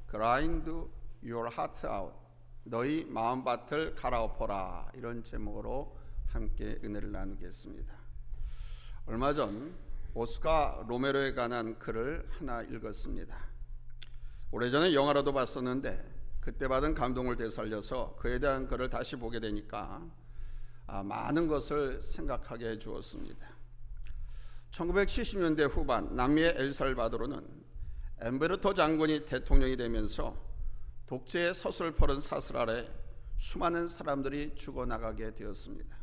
grind your heart out. 너희 마음밭을 갈아엎어라. 이런 제목으로 함께 은혜를 나누겠습니다. 얼마 전 오스카 로메로에 관한 글을 하나 읽었습니다. 오래전에 영화로도 봤었는데 그때 받은 감동을 되살려서 그에 대한 글을 다시 보게 되니까 많은 것을 생각하게 해 주었습니다. 1970년대 후반 남미의 엘살바도르는 엠베르토 장군이 대통령이 되면서 독재의 서슬퍼른 사슬 아래 수많은 사람들이 죽어나가게 되었습니다.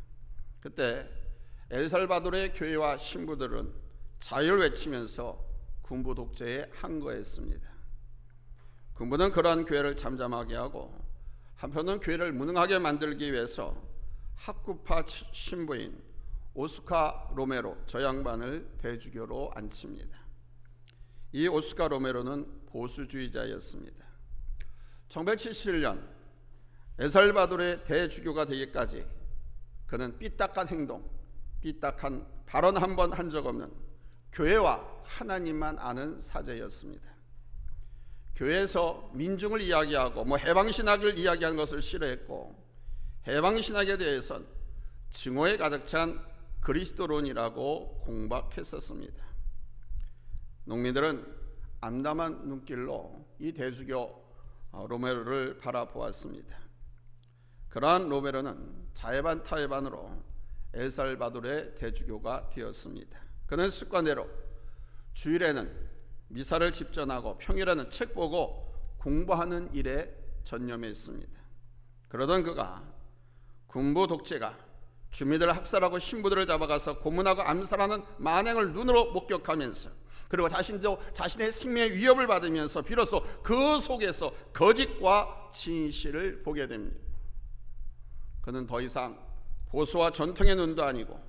그때 엘살바도르의 교회와 신부들은 자유를 외치면서 군부 독재에 항거했습니다. 군부는 그러한 교회를 잠잠하게 하고 한편은 교회를 무능하게 만들기 위해서 학구파 신부인 오스카 로메로 저 양반을 대주교로 앉힙니다. 이 오스카 로메로는 보수주의자였습니다. 1971년 엘살바도르의 대주교가 되기까지 그는 삐딱한 행동, 삐딱한 발언 한 번 한 적 없는 교회와 하나님만 아는 사제였습니다. 교회에서 민중을 이야기하고 해방신학을 이야기하는 것을 싫어했고 해방신학에 대해서는 증오에 가득 찬 그리스도론이라고 공박했었습니다. 농민들은 암담한 눈길로 이 대주교 로메로를 바라보았습니다. 그러한 로메로는 자해반 타해반으로 엘살바도르의 대주교가 되었습니다. 그는 습관대로 주일에는 미사를 집전하고 평일에는 책 보고 공부하는 일에 전념했습니다. 그러던 그가 군부 독재가 주민들을 학살하고 신부들을 잡아가서 고문하고 암살하는 만행을 눈으로 목격하면서 그리고 자신도 자신의 생명의 위협을 받으면서 비로소 그 속에서 거짓과 진실을 보게 됩니다. 그는 더 이상 보수와 전통의 눈도 아니고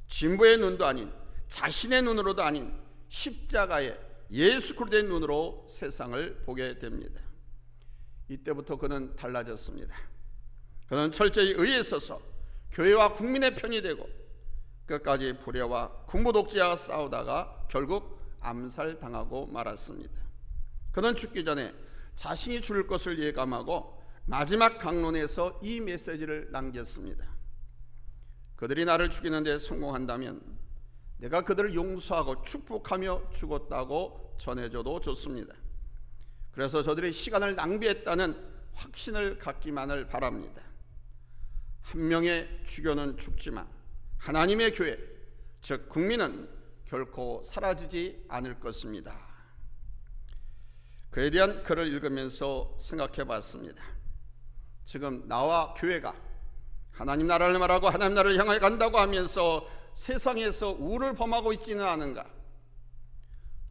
진보의 눈도 아닌 자신의 눈으로도 아닌 십자가의 예수 그리스도의 눈으로 세상을 보게 됩니다. 이때부터 그는 달라졌습니다. 그는 철저히 의에 서서 교회와 국민의 편이 되고 끝까지 불의와 군부 독재와 싸우다가 결국 암살당하고 말았습니다. 그는 죽기 전에 자신이 죽을 것을 예감하고 마지막 강론에서 이 메시지를 남겼습니다. 그들이 나를 죽이는 데 성공한다면 내가 그들을 용서하고 축복하며 죽었다고 전해줘도 좋습니다. 그래서 저들이 시간을 낭비했다는 확신을 갖기만을 바랍니다. 한 명의 주교는 죽지만 하나님의 교회, 즉 국민은 결코 사라지지 않을 것입니다. 그에 대한 글을 읽으면서 생각해 봤습니다. 지금 나와 교회가 하나님 나라를 말하고 하나님 나라를 향해 간다고 하면서 세상에서 우를 범하고 있지는 않은가?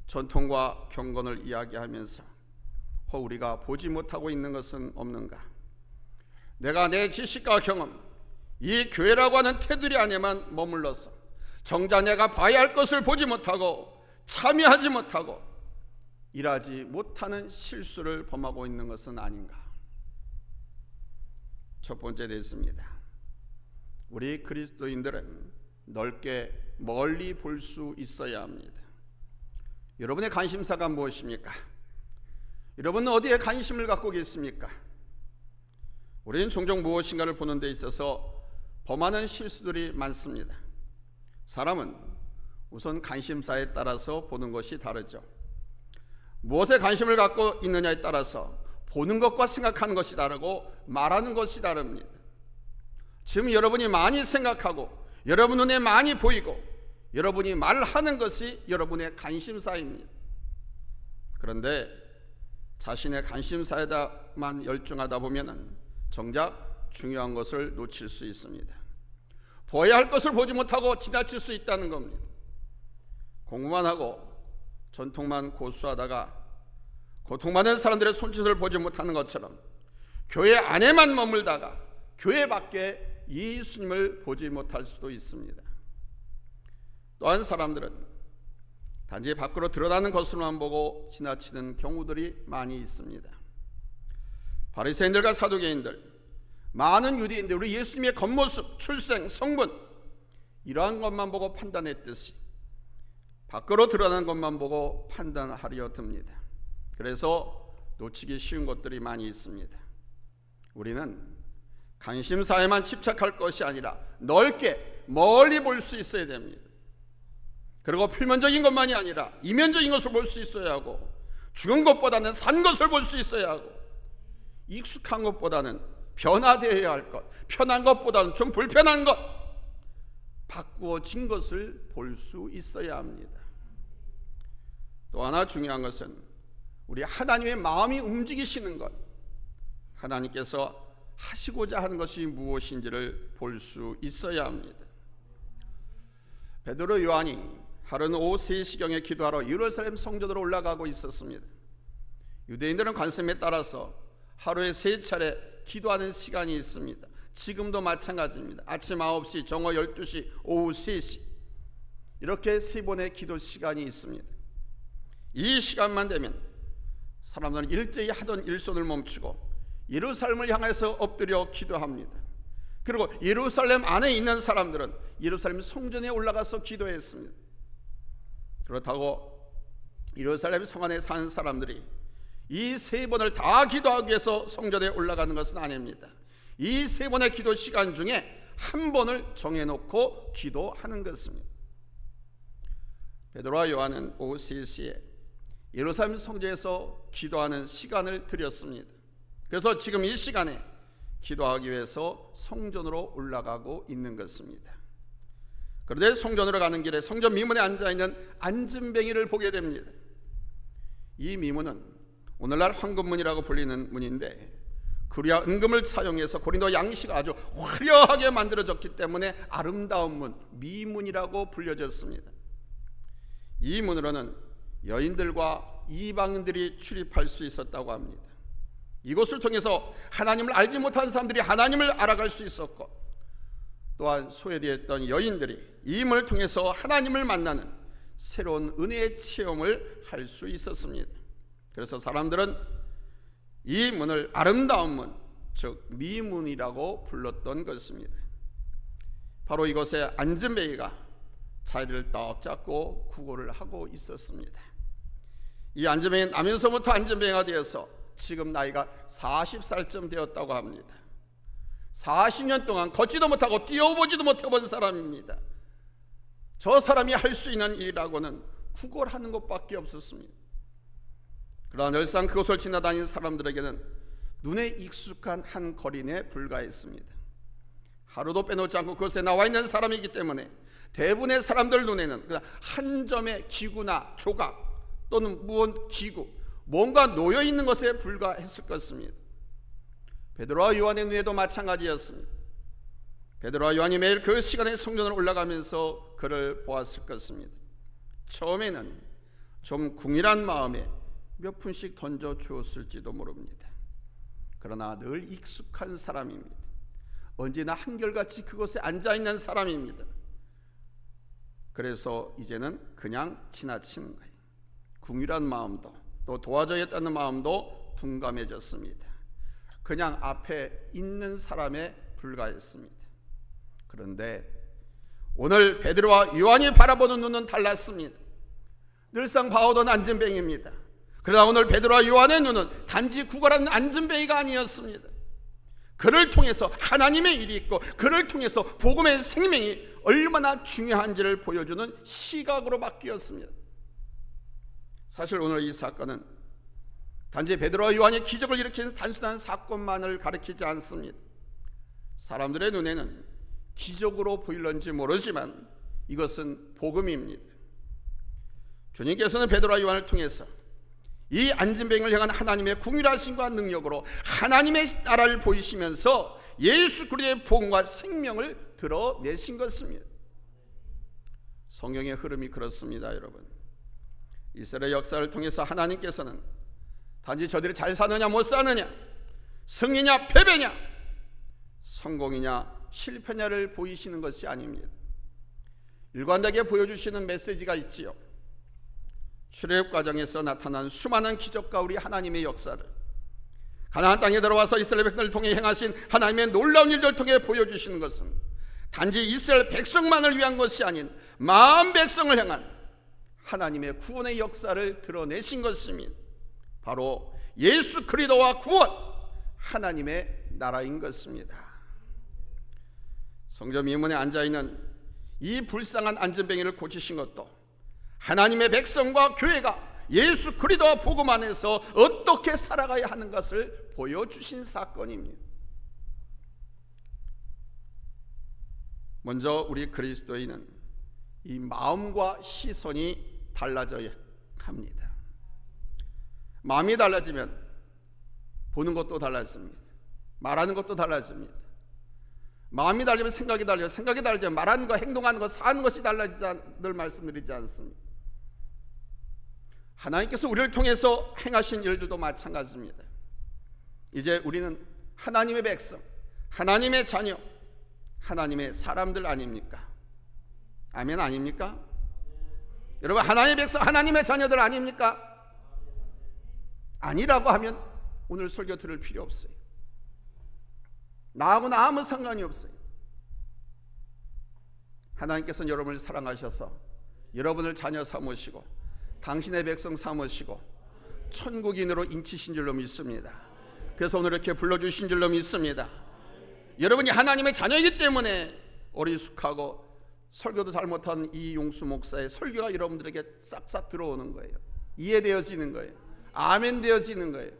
전통과 경건을 이야기하면서 우리가 보지 못하고 있는 것은 없는가? 내가 내 지식과 경험, 이 교회라고 하는 테두리 안에만 머물러서 정작 내가 봐야 할 것을 보지 못하고 참여하지 못하고 일하지 못하는 실수를 범하고 있는 것은 아닌가? 첫 번째 됐습니다. 우리 그리스도인들은 넓게 멀리 볼 수 있어야 합니다. 여러분의 관심사가 무엇입니까? 여러분은 어디에 관심을 갖고 계십니까? 우리는 종종 무엇인가를 보는 데 있어서 범하는 실수들이 많습니다. 사람은 우선 관심사에 따라서 보는 것이 다르죠. 무엇에 관심을 갖고 있느냐에 따라서 보는 것과 생각하는 것이 다르고 말하는 것이 다릅니다. 지금 여러분이 많이 생각하고 여러분 눈에 많이 보이고 여러분이 말하는 것이 여러분의 관심사입니다. 그런데 자신의 관심사에다만 열중하다 보면 정작 중요한 것을 놓칠 수 있습니다. 보아야 할 것을 보지 못하고 지나칠 수 있다는 겁니다. 공부만 하고 전통만 고수하다가 고통받는 사람들의 손짓을 보지 못하는 것처럼 교회 안에만 머물다가 교회 밖에 예수님을 보지 못할 수도 있습니다. 또한 사람들은 단지 밖으로 드러나는 것으로만 보고 지나치는 경우들이 많이 있습니다. 바리새인들과 사두개인들, 많은 유대인들, 우리 예수님의 겉모습, 출생, 성분 이러한 것만 보고 판단했듯이 밖으로 드러나는 것만 보고 판단하려 듭니다. 그래서 놓치기 쉬운 것들이 많이 있습니다. 우리는 관심사에만 집착할 것이 아니라 넓게 멀리 볼 수 있어야 됩니다. 그리고 표면적인 것만이 아니라 이면적인 것을 볼 수 있어야 하고, 죽은 것보다는 산 것을 볼 수 있어야 하고, 익숙한 것보다는 변화되어야 할 것, 편한 것보다는 좀 불편한 것, 바꾸어진 것을 볼 수 있어야 합니다. 또 하나 중요한 것은 우리 하나님의 마음이 움직이시는 것, 하나님께서 하시고자 하는 것이 무엇인지를 볼 수 있어야 합니다. 베드로 요한이 하루는 오후 3시경에 기도하러 예루살렘 성전으로 올라가고 있었습니다. 유대인들은 관습에 따라서 하루에 3차례 기도하는 시간이 있습니다. 지금도 마찬가지입니다. 아침 9시, 정오 12시, 오후 3시, 이렇게 3번의 기도 시간이 있습니다. 이 시간만 되면 사람들은 일제히 하던 일손을 멈추고 예루살렘을 향해서 엎드려 기도합니다. 그리고 예루살렘 안에 있는 사람들은 예루살렘 성전에 올라가서 기도했습니다. 그렇다고 예루살렘 성 안에 사는 사람들이 이 3번을 다 기도하기 위해서 성전에 올라가는 것은 아닙니다. 이 3번의 기도 시간 중에 한 번을 정해놓고 기도하는 것입니다. 베드로와 요한은 오후 3시에 예루살렘 성전에서 기도하는 시간을 드렸습니다. 그래서 지금 이 시간에 기도하기 위해서 성전으로 올라가고 있는 것입니다. 그런데 성전으로 가는 길에 성전 미문에 앉아있는 앉은뱅이를 보게 됩니다. 이 미문은 오늘날 황금문이라고 불리는 문인데, 구리와 은금을 사용해서 고린도 양식이 아주 화려하게 만들어졌기 때문에 아름다운 문, 미문이라고 불려졌습니다. 이 문으로는 여인들과 이방인들이 출입할 수 있었다고 합니다. 이곳을 통해서 하나님을 알지 못한 사람들이 하나님을 알아갈 수 있었고, 또한 소외되었던 여인들이 이 문을 통해서 하나님을 만나는 새로운 은혜의 체험을 할 수 있었습니다. 그래서 사람들은 이 문을 아름다운 문, 즉 미문이라고 불렀던 것입니다. 바로 이곳에 앉은뱅이가 자리를 딱 잡고 구걸을 하고 있었습니다. 이 앉은뱅이는 나면서부터 앉은뱅이가 되어서 지금 나이가 40살쯤 되었다고 합니다. 40년 동안 걷지도 못하고 뛰어보지도 못해본 사람입니다. 저 사람이 할 수 있는 일이라고는 구걸하는 것밖에 없었습니다. 그러나 늘상 그곳을 지나다니는 사람들에게는 눈에 익숙한 한 거린에 불과했습니다. 하루도 빼놓지 않고 그곳에 나와 있는 사람이기 때문에 대부분의 사람들 눈에는 그냥 한 점의 기구나 조각 또는 무언 기구, 뭔가 놓여 있는 것에 불과했을 것입니다. 베드로와 요한의 눈에도 마찬가지였습니다. 베드로와 요한이 매일 그 시간에 성전으로 올라가면서 그를 보았을 것입니다. 처음에는 좀 궁일한 마음에 몇 푼씩 던져 주었을지도 모릅니다. 그러나 늘 익숙한 사람입니다. 언제나 한결같이 그곳에 앉아있는 사람입니다. 그래서 이제는 그냥 지나치는 거예요. 궁일한 마음도 또 도와줘야겠다는 마음도 둔감해졌습니다. 그냥 앞에 있는 사람에 불과했습니다. 그런데 오늘 베드로와 요한이 바라보는 눈은 달랐습니다. 늘상 봐오던 앉은뱅이입니다. 그러나 오늘 베드로와 요한의 눈은 단지 구걸하는 앉은뱅이가 아니었습니다. 그를 통해서 하나님의 일이 있고 그를 통해서 복음의 생명이 얼마나 중요한지를 보여주는 시각으로 바뀌었습니다. 사실 오늘 이 사건은 단지 베드로와 요한이 기적을 일으키는 단순한 사건만을 가리키지 않습니다. 사람들의 눈에는 기적으로 보일런지 모르지만 이것은 복음입니다. 주님께서는 베드로와 요한을 통해서 이 앉은뱅이를 향한 하나님의 궁휼하심과 능력으로 하나님의 나라를 보이시면서 예수 그리스도의 복음과 생명을 드러내신 것입니다. 성경의 흐름이 그렇습니다. 여러분, 이스라엘 역사를 통해서 하나님께서는 단지 저들이 잘 사느냐 못 사느냐, 승리냐 패배냐, 성공이냐 실패냐를 보이시는 것이 아닙니다. 일관되게 보여주시는 메시지가 있지요. 출애굽 과정에서 나타난 수많은 기적과 우리 하나님의 역사를, 가나안 땅에 들어와서 이스라엘 백성을 통해 행하신 하나님의 놀라운 일들을 통해 보여주시는 것은 단지 이스라엘 백성만을 위한 것이 아닌 만 백성을 향한 하나님의 구원의 역사를 드러내신 것입니다. 바로 예수 그리스도와 구원, 하나님의 나라인 것입니다. 성전 미문에 앉아있는 이 불쌍한 안전뱅이를 고치신 것도 하나님의 백성과 교회가 예수 그리스도와 복음 안에서 어떻게 살아가야 하는 것을 보여주신 사건입니다. 먼저 우리 그리스도인은 이 마음과 시선이 달라져야 합니다. 마음이 달라지면 보는 것도 달라집니다. 말하는 것도 달라집니다. 마음이 달라지면 생각이 달라져요. 생각이 달라지면 말하는 것, 행동하는 것, 사는 것이 달라지자 늘 말씀드리지 않습니까? 하나님께서 우리를 통해서 행하신 일들도 마찬가지입니다. 이제 우리는 하나님의 백성, 하나님의 자녀, 하나님의 사람들 아닙니까? 아멘 아닙니까? 여러분, 하나님의 백성, 하나님의 자녀들 아닙니까? 아니라고 하면 오늘 설교 들을 필요 없어요. 나하고는 아무 상관이 없어요. 하나님께서는 여러분을 사랑하셔서 여러분을 자녀 삼으시고 당신의 백성 삼으시고 천국인으로 인치신 줄로 믿습니다. 그래서 오늘 이렇게 불러주신 줄로 믿습니다. 여러분이 하나님의 자녀이기 때문에 어리숙하고 설교도 잘 못한 이용수 목사의 설교가 여러분들에게 싹싹 들어오는 거예요. 이해되어지는 거예요. 아멘 되어지는 거예요.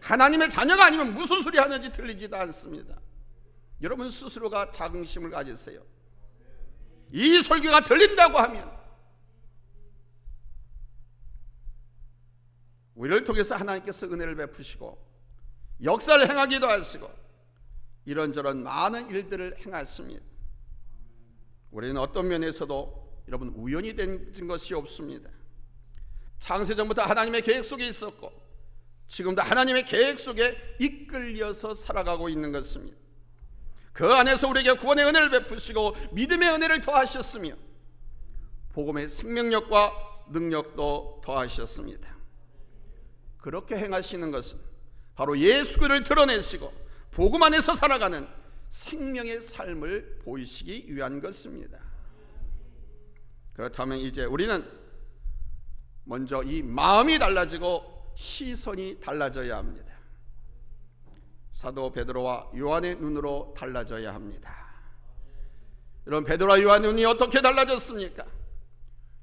하나님의 자녀가 아니면 무슨 소리 하는지 들리지도 않습니다. 여러분 스스로가 자긍심을 가지세요. 이 설교가 들린다고 하면 우리를 통해서 하나님께서 은혜를 베푸시고 역사를 행하기도 하시고 이런저런 많은 일들을 행하십니다. 우리는 어떤 면에서도 여러분 우연히 된 것이 없습니다. 창세전부터 하나님의 계획 속에 있었고 지금도 하나님의 계획 속에 이끌려서 살아가고 있는 것입니다. 그 안에서 우리에게 구원의 은혜를 베푸시고 믿음의 은혜를 더하셨으며 복음의 생명력과 능력도 더하셨습니다. 그렇게 행하시는 것은 바로 예수 그리스도를 드러내시고 복음 안에서 살아가는 생명의 삶을 보이시기 위한 것입니다. 그렇다면 이제 우리는 먼저 이 마음이 달라지고 시선이 달라져야 합니다. 사도 베드로와 요한의 눈으로 달라져야 합니다. 여러분, 베드로와 요한의 눈이 어떻게 달라졌습니까?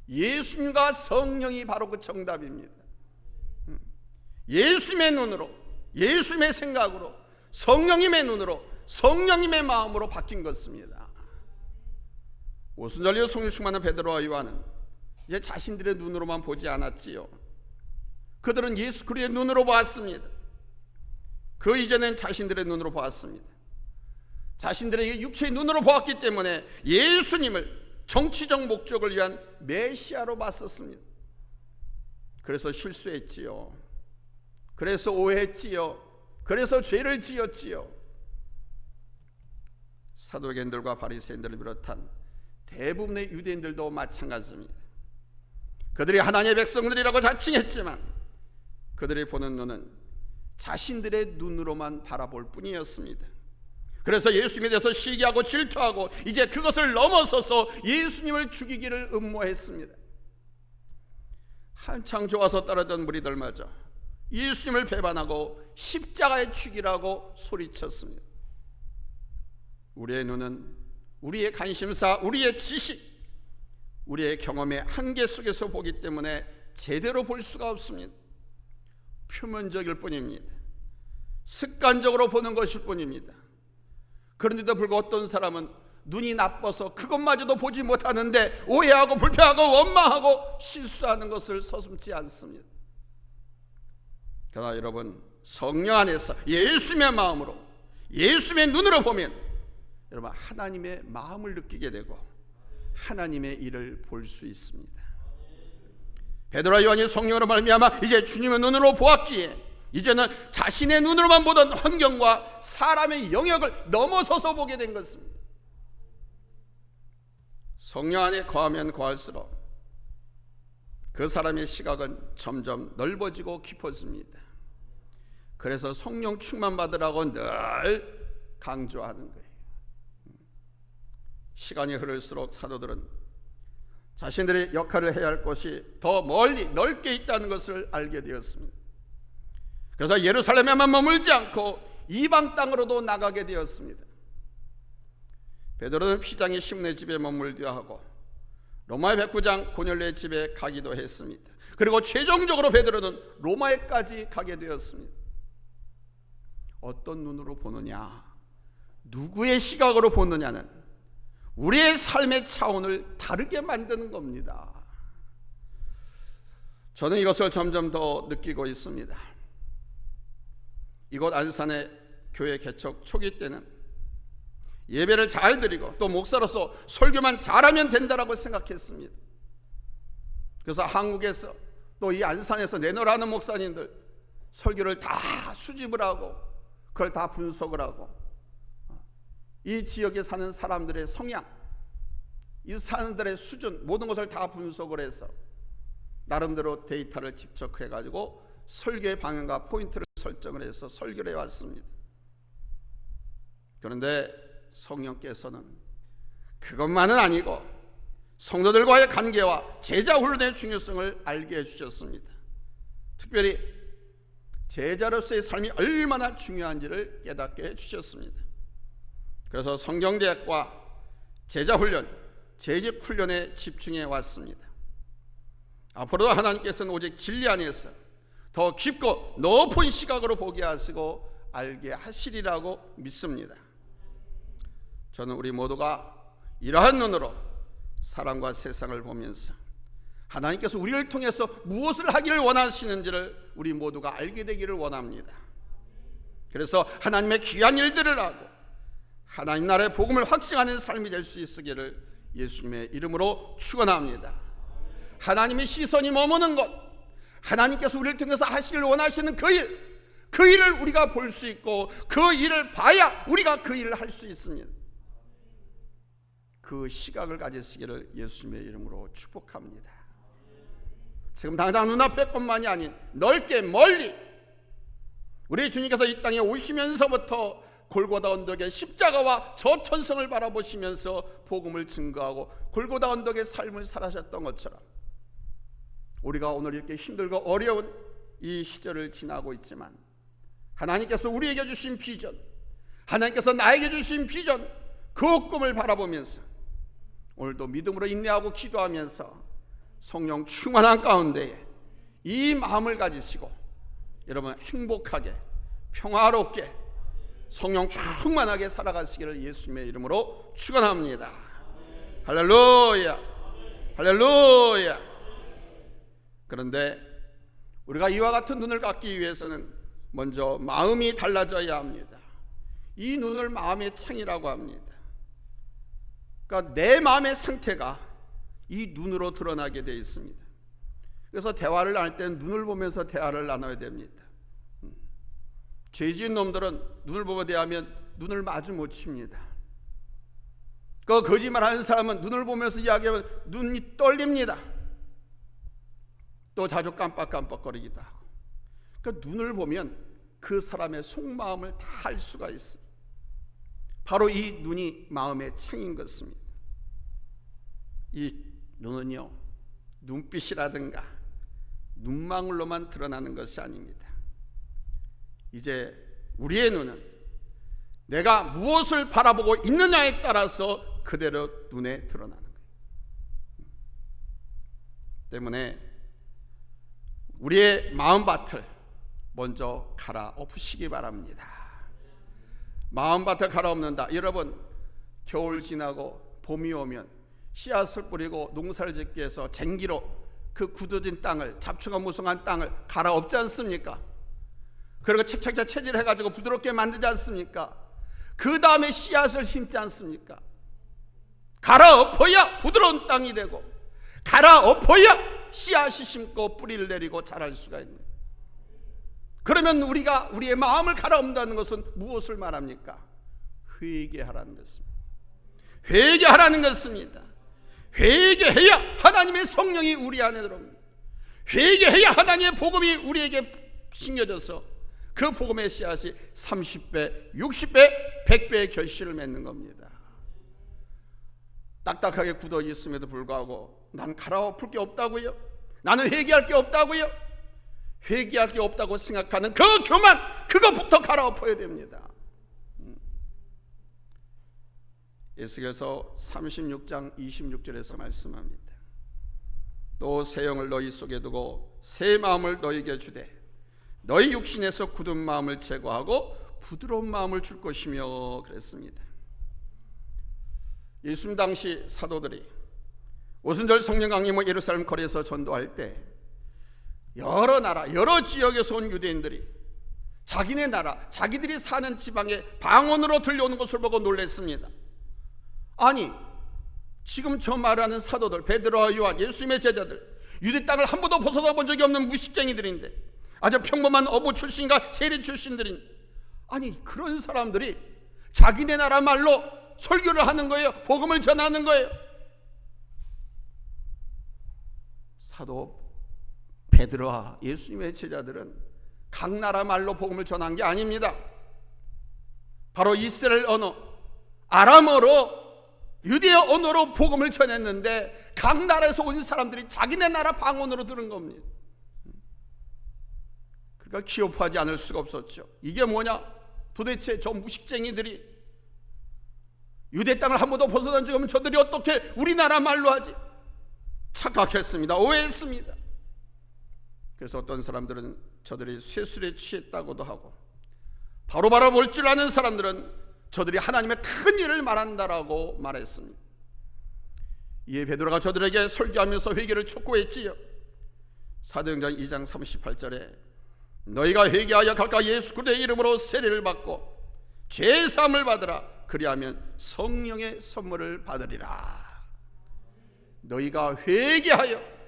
예수님과 성령이 바로 그 정답입니다. 예수님의 눈으로, 예수님의 생각으로, 성령님의 눈으로, 성령님의 마음으로 바뀐 것입니다. 오순절리로 성령 충만한 베드로와 요한은 이제 자신들의 눈으로만 보지 않았지요. 그들은 예수 그리스도의 눈으로 보았습니다. 그 이전엔 자신들의 눈으로 보았습니다. 자신들의 육체의 눈으로 보았기 때문에 예수님을 정치적 목적을 위한 메시아로 봤었습니다. 그래서 실수했지요. 그래서 오해했지요. 그래서 죄를 지었지요. 사도계인들과 바리새인들을 비롯한 대부분의 유대인들도 마찬가지입니다. 그들이 하나님의 백성들이라고 자칭했지만 그들이 보는 눈은 자신들의 눈으로만 바라볼 뿐이었습니다. 그래서 예수님에 대해서 시기하고 질투하고 이제 그것을 넘어서서 예수님을 죽이기를 음모했습니다. 한창 좋아서 따르던 무리들마저 예수님을 배반하고 십자가에 죽이라고 소리쳤습니다. 우리의 눈은 우리의 관심사, 우리의 지식, 우리의 경험의 한계 속에서 보기 때문에 제대로 볼 수가 없습니다. 표면적일 뿐입니다. 습관적으로 보는 것일 뿐입니다. 그런데도 불구하고 어떤 사람은 눈이 나빠서 그것마저도 보지 못하는데 오해하고 불평하고 원망하고 실수하는 것을 서슴지 않습니다. 그러나 여러분, 성령 안에서 예수님의 마음으로, 예수님의 눈으로 보면 여러분 하나님의 마음을 느끼게 되고 하나님의 일을 볼 수 있습니다. 베드로와 요한이 성령으로 말미암아 이제 주님의 눈으로 보았기에 이제는 자신의 눈으로만 보던 환경과 사람의 영역을 넘어서서 보게 된 것입니다. 성령 안에 거하면 거할수록 그 사람의 시각은 점점 넓어지고 깊어집니다. 그래서 성령 충만 받으라고 늘 강조하는 거예요. 시간이 흐를수록 사도들은 자신들의 역할을 해야 할 곳이 더 멀리 넓게 있다는 것을 알게 되었습니다. 그래서 예루살렘에만 머물지 않고 이방 땅으로도 나가게 되었습니다. 베드로는 피장의 시몬의 집에 머물기도 하고 로마의 백부장 고넬료의 집에 가기도 했습니다. 그리고 최종적으로 베드로는 로마에까지 가게 되었습니다. 어떤 눈으로 보느냐, 누구의 시각으로 보느냐는 우리의 삶의 차원을 다르게 만드는 겁니다. 저는 이것을 점점 더 느끼고 있습니다. 이곳 안산의 교회 개척 초기 때는 예배를 잘 드리고 또 목사로서 설교만 잘하면 된다라고 생각했습니다. 그래서 한국에서 또 이 안산에서 내노라는 목사님들 설교를 다 수집을 하고 그걸 다 분석을 하고 이 지역에 사는 사람들의 성향, 이 사람들의 수준, 모든 것을 다 분석을 해서 나름대로 데이터를 집적해가지고 설교의 방향과 포인트를 설정을 해서 설교를 해왔습니다. 그런데 성령께서는 그것만은 아니고 성도들과의 관계와 제자 훈련의 중요성을 알게 해주셨습니다. 특별히 제자로서의 삶이 얼마나 중요한지를 깨닫게 해주셨습니다. 그래서 성경대학과 제자훈련, 재직훈련에 집중해 왔습니다. 앞으로도 하나님께서는 오직 진리 안에서 더 깊고 높은 시각으로 보게 하시고 알게 하시리라고 믿습니다. 저는 우리 모두가 이러한 눈으로 사람과 세상을 보면서 하나님께서 우리를 통해서 무엇을 하기를 원하시는지를 우리 모두가 알게 되기를 원합니다. 그래서 하나님의 귀한 일들을 하고 하나님 나라의 복음을 확증하는 삶이 될 수 있으기를 예수님의 이름으로 축원합니다. 하나님의 시선이 머무는 것, 하나님께서 우리를 통해서 하시길 원하시는 그 일을 우리가 볼 수 있고 그 일을 봐야 우리가 그 일을 할 수 있습니다. 그 시각을 가지시기를 예수님의 이름으로 축복합니다. 지금 당장 눈앞의 것만이 아닌 넓게 멀리 우리 주님께서 이 땅에 오시면서부터 골고다 언덕의 십자가와 저천성을 바라보시면서 복음을 증거하고 골고다 언덕의 삶을 살아셨던 것처럼 우리가 오늘 이렇게 힘들고 어려운 이 시절을 지나고 있지만 하나님께서 우리에게 주신 비전, 하나님께서 나에게 주신 비전, 그 꿈을 바라보면서 오늘도 믿음으로 인내하고 기도하면서 성령 충만한 가운데에 이 마음을 가지시고 여러분 행복하게 평화롭게 성령 충만하게 살아가시기를 예수님의 이름으로 축원합니다. 할렐루야, 할렐루야. 그런데 우리가 이와 같은 눈을 갖기 위해서는 먼저 마음이 달라져야 합니다. 이 눈을 마음의 창이라고 합니다. 그러니까 내 마음의 상태가 이 눈으로 드러나게 되어 있습니다. 그래서 대화를 나눌 때는 눈을 보면서 대화를 나눠야 됩니다. 죄 지은 놈들은 눈을 보고 대하면 눈을 마주 못 칩니다. 그 거짓말하는 사람은 눈을 보면서 이야기하면 눈이 떨립니다. 또 자주 깜빡깜빡거리기도 하고. 그러니까 눈을 보면 그 사람의 속마음을 다 알 수가 있어요. 바로 이 눈이 마음의 창인 것입니다. 이 눈은요, 눈빛이라든가 눈망울로만 드러나는 것이 아닙니다. 이제 우리의 눈은 내가 무엇을 바라보고 있느냐에 따라서 그대로 눈에 드러나는 거예요. 때문에 우리의 마음밭을 먼저 갈아엎으시기 바랍니다. 마음밭을 갈아엎는다. 여러분, 겨울 지나고 봄이 오면 씨앗을 뿌리고 농사를 짓기 위해서 쟁기로 그 굳어진 땅을, 잡초가 무성한 땅을 갈아엎지 않습니까? 그리고 착착착 채질해가지고 부드럽게 만들지 않습니까? 그 다음에 씨앗을 심지 않습니까? 갈아엎어야 부드러운 땅이 되고 갈아엎어야 씨앗이 심고 뿌리를 내리고 자랄 수가 있는. 그러면 우리가 우리의 마음을 갈아엎는다는 것은 무엇을 말합니까? 회개하라는 것입니다. 회개하라는 것입니다. 회개해야 하나님의 성령이 우리 안에 들어옵니다. 회개해야 하나님의 복음이 우리에게 심겨져서 그 복음의 씨앗이 30배, 60배, 100배의 결실을 맺는 겁니다. 딱딱하게 굳어 있음에도 불구하고 난 갈아엎을 게 없다고요? 나는 회개할 게 없다고요? 회개할 게 없다고 생각하는 그 교만, 그것부터 갈아엎어야 됩니다. 에스겔서 36장 26절에서 말씀합니다. 또 새 영을 너희 속에 두고 새 마음을 너희에게 주되 너희 육신에서 굳은 마음을 제거하고 부드러운 마음을 줄 것이며 그랬습니다. 예수님 당시 사도들이 오순절 성령 강림을 예루살렘 거리에서 전도할 때 여러 나라, 여러 지역에서 온 유대인들이 자기네 나라, 자기들이 사는 지방의 방언으로 들려오는 것을 보고 놀랐습니다. 아니, 지금 저 말하는 사도들, 베드로와 요한, 예수님의 제자들, 유대 땅을 한 번도 벗어나 본 적이 없는 무식쟁이들인데, 아주 평범한 어부 출신과 세리 출신들인, 아니 그런 사람들이 자기네 나라 말로 설교를 하는 거예요. 복음을 전하는 거예요. 사도 베드로와 예수님의 제자들은 각 나라 말로 복음을 전한 게 아닙니다. 바로 이스라엘 언어, 아람어로, 유대어 언어로 복음을 전했는데 각 나라에서 온 사람들이 자기네 나라 방언으로 들은 겁니다. 그러니까 기업하지 않을 수가 없었죠. 이게 뭐냐? 도대체 저 무식쟁이들이 유대 땅을 한 번도 벗어난 적이 없는 저들이 어떻게 우리나라 말로 하지? 착각했습니다. 오해했습니다. 그래서 어떤 사람들은 저들이 쇠술에 취했다고도 하고, 바로 볼 줄 아는 사람들은 저들이 하나님의 큰 일을 말한다라고 말했습니다. 이에 베드로가 저들에게 설교하면서 회개를 촉구했지요. 사도행전 2장 38절에 너희가 회개하여 각각 예수 그리스도의 이름으로 세례를 받고 죄 사함을 받으라. 그리하면 성령의 선물을 받으리라. 너희가 회개하여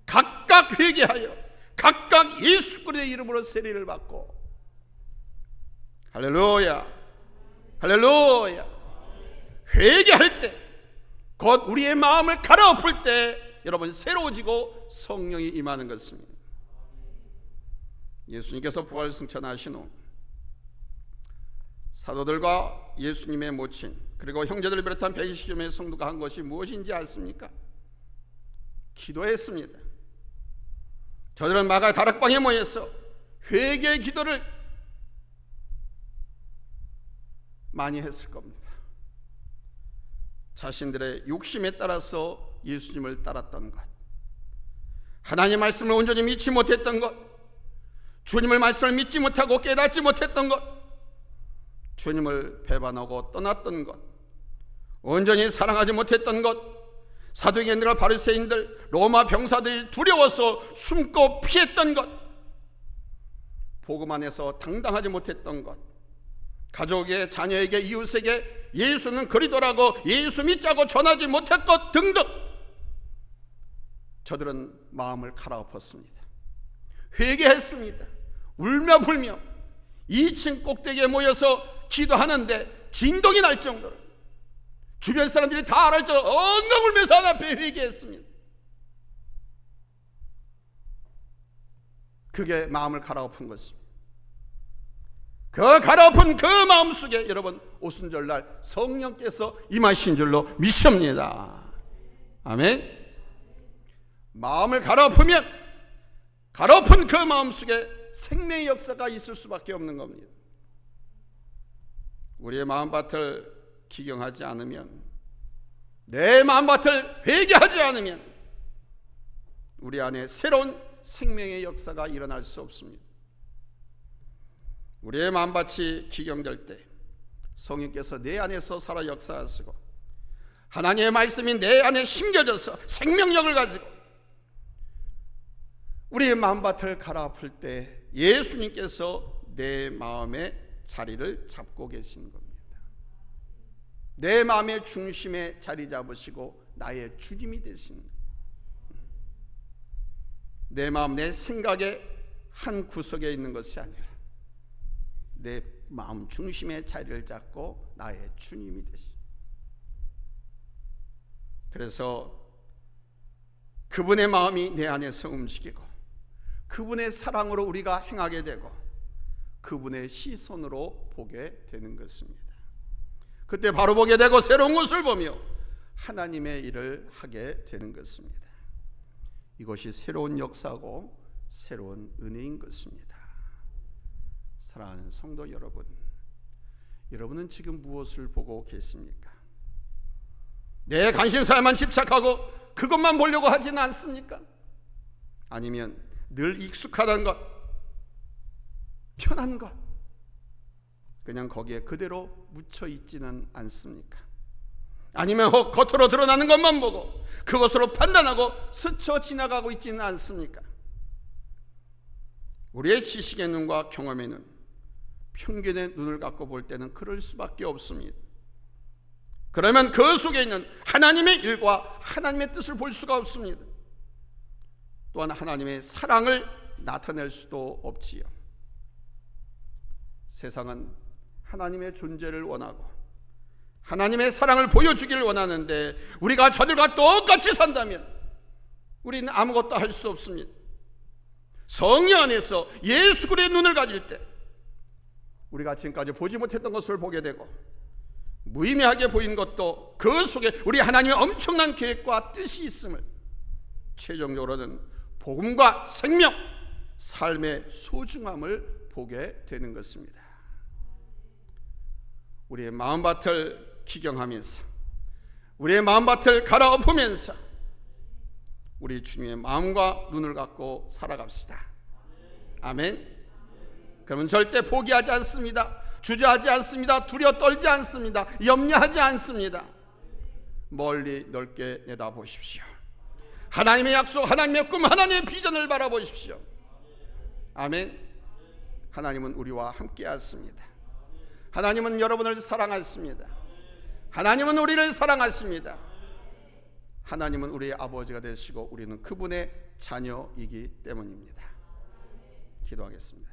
각각 예수 그리스도의 이름으로 세례를 받고, 할렐루야, 할렐루야. 회개할 때, 곧 우리의 마음을 갈아엎을 때 여러분 새로워지고 성령이 임하는 것입니다. 예수님께서 부활 승천하신 후 사도들과 예수님의 모친 그리고 형제들을 비롯한 120여 명의 성도가 한 것이 무엇인지 아십니까? 기도했습니다. 저들은 마가 다락방에 모여서 회개의 기도를 많이 했을 겁니다. 자신들의 욕심에 따라서 예수님을 따랐던 것, 하나님의 말씀을 온전히 믿지 못했던 것, 주님의 말씀을 믿지 못하고 깨닫지 못했던 것, 주님을 배반하고 떠났던 것, 온전히 사랑하지 못했던 것, 사두개인들과 바리새인들, 로마 병사들이 두려워서 숨고 피했던 것, 복음 안에서 당당하지 못했던 것, 가족에, 자녀에게, 이웃에게 예수는 그리스도라고 예수 믿자고 전하지 못했던 것 등등, 저들은 마음을 갈아엎었습니다. 회개했습니다. 울며 불며 2층 꼭대기에 모여서 기도하는데 진동이 날 정도로, 주변 사람들이 다 알을 정도로 엉엉 울면서 하나님 앞에 회개했습니다. 그게 마음을 갈아엎은 것입니다. 그 갈아엎은 그 마음 속에 여러분 오순절날 성령께서 임하신 줄로 믿습니다. 아멘. 마음을 갈아엎으면 갈아엎은 그 마음 속에 생명의 역사가 있을 수밖에 없는 겁니다. 우리의 마음밭을 기경하지 않으면, 내 마음밭을 회개하지 않으면 우리 안에 새로운 생명의 역사가 일어날 수 없습니다. 우리의 마음밭이 기경될 때 성령께서 내 안에서 살아 역사하시고 하나님의 말씀이 내 안에 심겨져서 생명력을 가지고 우리의 마음밭을 갈아엎을 때 예수님께서 내 마음의 자리를 잡고 계시는 겁니다. 내 마음의 중심에 자리 잡으시고 나의 주님이 되신, 내 마음, 내 생각의 한 구석에 있는 것이 아니라 내 마음 중심에 자리를 잡고 나의 주님이 되시. 그래서 그분의 마음이 내 안에서 움직이고 그분의 사랑으로 우리가 행하게 되고 그분의 시선으로 보게 되는 것입니다. 그때 바로 보게 되고 새로운 것을 보며 하나님의 일을 하게 되는 것입니다. 이것이 새로운 역사고 새로운 은혜인 것입니다. 사랑하는 성도 여러분, 여러분은 지금 무엇을 보고 계십니까? 내 관심사에만 집착하고 그것만 보려고 하지는 않습니까? 아니면 늘 익숙하다는 것, 편한 것, 그냥 거기에 그대로 묻혀 있지는 않습니까? 아니면 겉으로 드러나는 것만 보고 그것으로 판단하고 스쳐 지나가고 있지는 않습니까? 우리의 지식의 눈과 경험의 눈, 편견의 눈을 갖고 볼 때는 그럴 수밖에 없습니다. 그러면 그 속에 있는 하나님의 일과 하나님의 뜻을 볼 수가 없습니다. 또한 하나님의 사랑을 나타낼 수도 없지요. 세상은 하나님의 존재를 원하고 하나님의 사랑을 보여주기를 원하는데 우리가 저들과 똑같이 산다면 우리는 아무것도 할 수 없습니다. 성령 안에서 예수 그리스도의 눈을 가질 때 우리가 지금까지 보지 못했던 것을 보게 되고 무의미하게 보인 것도 그 속에 우리 하나님의 엄청난 계획과 뜻이 있음을, 최종적으로는 복음과 생명, 삶의 소중함을 보게 되는 것입니다. 우리의 마음밭을 기경하면서 우리의 마음밭을 갈아엎으면서 우리 주님의 마음과 눈을 갖고 살아갑시다. 아멘. 그러면 절대 포기하지 않습니다. 주저하지 않습니다. 두려워 떨지 않습니다. 염려하지 않습니다. 멀리 넓게 내다보십시오. 하나님의 약속, 하나님의 꿈, 하나님의 비전을 바라보십시오. 아멘. 하나님은 우리와 함께 하십니다. 하나님은 여러분을 사랑하십니다. 하나님은 우리를 사랑하십니다. 하나님은 우리의 아버지가 되시고 우리는 그분의 자녀이기 때문입니다. 기도하겠습니다.